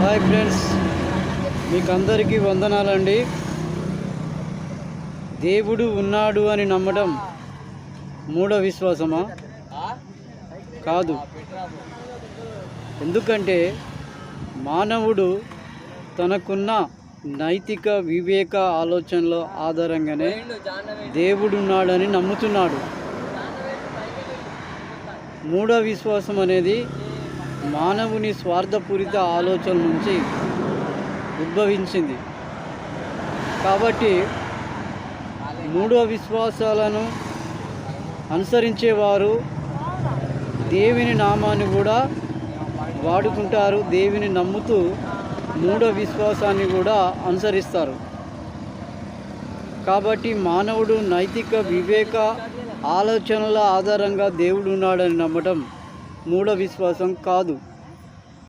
Hi friends, మీకు అందరికీ వందనాలండి. దేవుడు ఉన్నాడు అని నమ్మడం మూఢ విశ్వాసమా? కాదు. ఎందుకంటే మానవుడు తనకున్న నైతిక వివేక ఆలోచనల ఆధారంగానే దేవుడున్నాడని నమ్ముతున్నాడు. మూఢ విశ్వాసం అనేది మానవుని స్వార్థపూరిత ఆలోచన నుంచి ఉద్భవించింది. కాబట్టి మూఢ విశ్వాసాలను అనుసరించేవారు దేవుని నామాన్ని కూడా వాడుకుంటారు. దేవుని నమ్ముతూ మూఢ విశ్వాసాన్ని కూడా అనుసరిస్తారు. కాబట్టి మానవుడు నైతిక వివేక ఆలోచనల ఆధారంగా దేవుడు ఉన్నాడని నమ్మటం మూఢ విశ్వాసం కాదు.